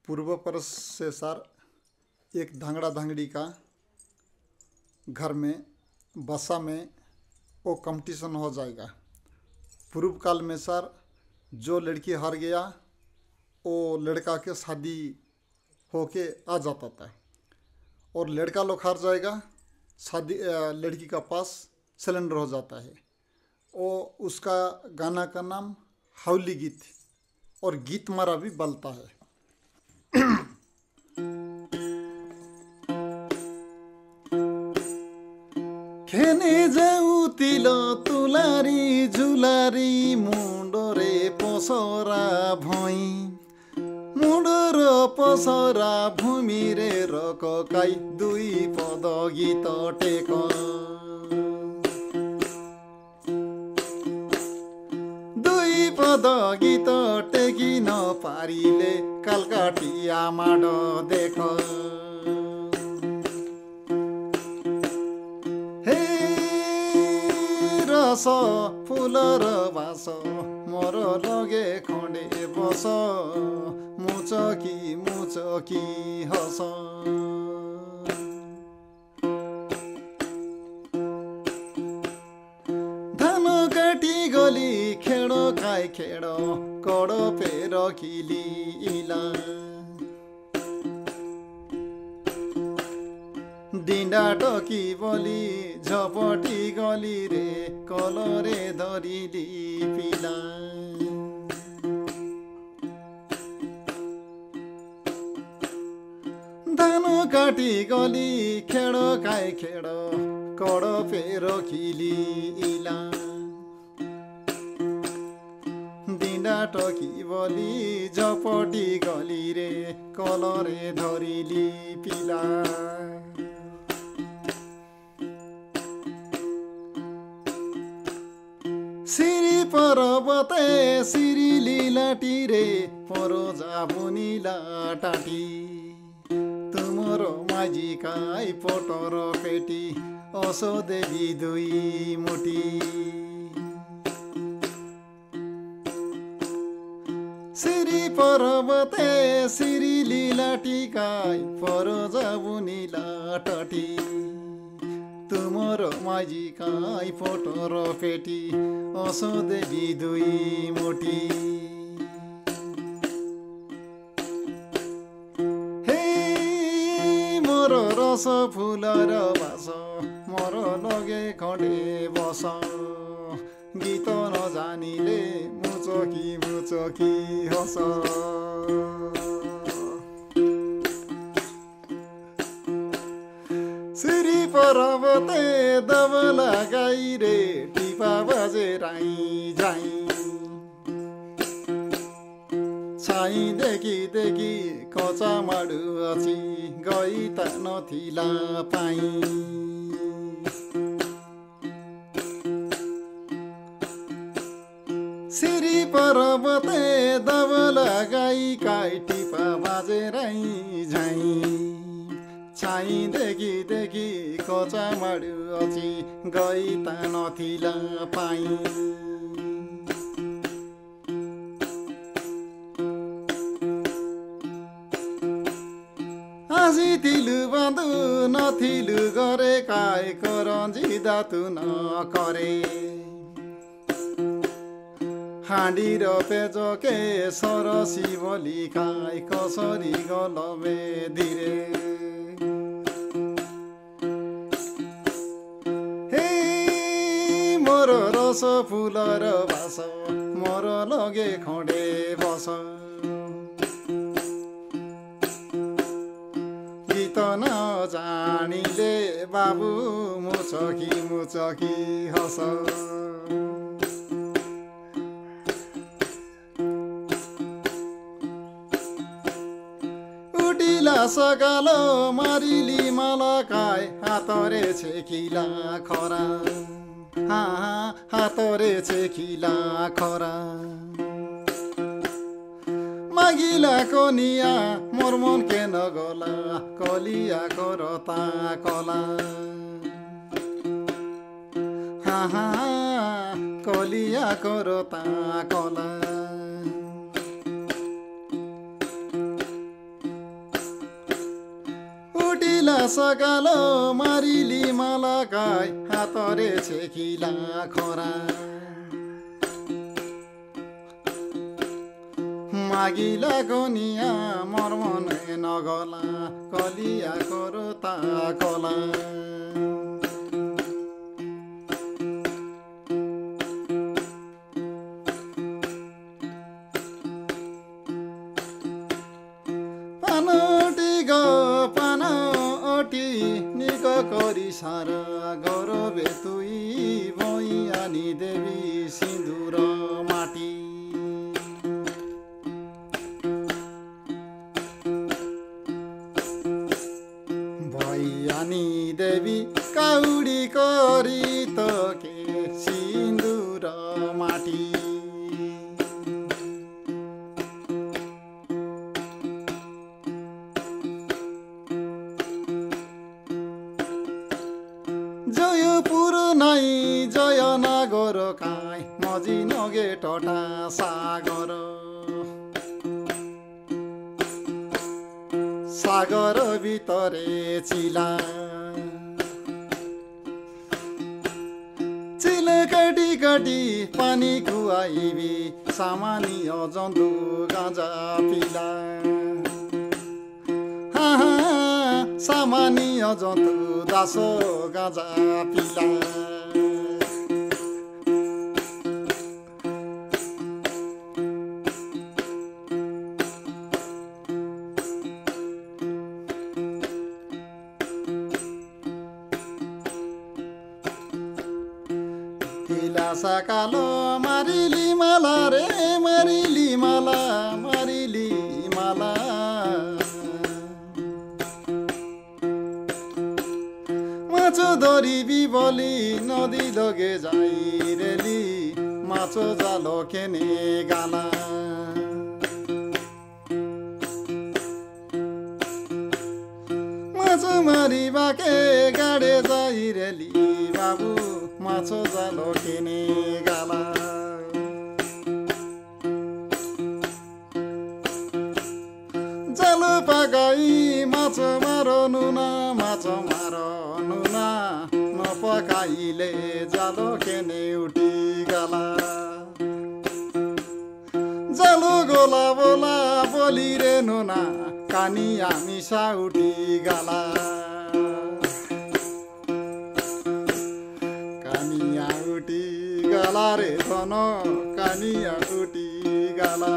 पूर्व पर से सर एक धांगड़ा धांगड़ी का घर में बसा में वो कंपटीशन हो जाएगा। पूर्व काल में सर जो लड़की हार गया वो लड़का के शादी होके आ जाता था और लड़का लोग हार जाएगा, शादी लड़की का पास सिलेंडर हो जाता है। वो उसका गाना का नाम हाउली गीत और गीत मारा भी बलता है। खेने जाऊ तिल तुलारी झुलारी मुंडरे पसरा भई मुंडर पसरा भूमि रे रकाई दुई पद गीत टेक दुई पद गीत टेकी नपारिले कालकाटिया माड देख रस फूल र बास मोर लगे खंडे बस मुचकी हस धान काटी गली खेड़ खाए खेड़ कड़ पेर किली इला डिंडा टकी बोली झपटी गली रे कलरे धरिली पिला धान काटी गली खेड़ खाए खेड़ कड़ पेर किली इला डिंडा टकी बोली झपटी गली रे कलरे धरिली पिला सिरी पर्वते सिरी लीलाटी रे परो जाबुनीला टाटी तुमरो माझी काई पोटर पेटी असो देवी दुई मुठी सिरी पर्वते सिरी लीलाटी काई परो जाबुनीला टाटी तुमरो माझी काई पोटर पेटी असो देवी दुई मोटी हे मोर रस फूल र बास मोर लगे खंडे बस गीत नजानिले मुचकी हस सिरी पर्वते दबला गाई रे टिपा बजे राई जाई छाई देखी कचा माडु अची गई त नथिला पाई सिरी पर्वते दबला गाई काई टिपा बजे राई जाई छाई देखी कचा माडु अची गई त नथिला पाई आजी तिलु बाँधु नथिलु गरे काय करञ्जी दातु न करे हाँडी र पेजके सरसी बोली खाई कसरी गलबे धीरे मोर रस फूल र बास मोर लगे खंडे बस गीत नजानिले बाबु मुचकी हस उटिला सकालो मारिली मलकाय हातरे छेकिला खरा हातरे छेकिला खरा मागिला कोनिया मोर मन के नगला कलिया करता कला कलिया करता कला मागिला सकालो मारिली मलकाई हातरे छेकिला खरा मागिला कोनिया मर्मने नगला कलिया करता कला पानोटी निको करी सारा गौरवे तुई भैयानी देवी सिन्दुर माटी भैयानी देवी काउडी करी तो के सिन्दुर माटी जय पुरनाई जय नागर काई मजी नगे टटा सागर सागर भितरे चिला चिले काटी काटी पानी खुवाइबी सामान्य जन्तु गाँजा पिला सामान्य जन्तु दासो गाँजा पिला तिला सकालो मारिली माला रे मारिली माला मारिली माला माछो धरी बिबली नदी लगे जाई रेली माछो जालो केने गाला माछो मारी बाके गाडे जाई रेली बाबु माछो जालो केने गाला जालो पकाई माछो मारो नुना माछो मारो नुना नपकाइले जालो केने उठी गाला जालो गोला बोला बोली रे नुना कानिया मिसा उठी गाला कानिया उठी गाला रे धन कानिया उठी गाला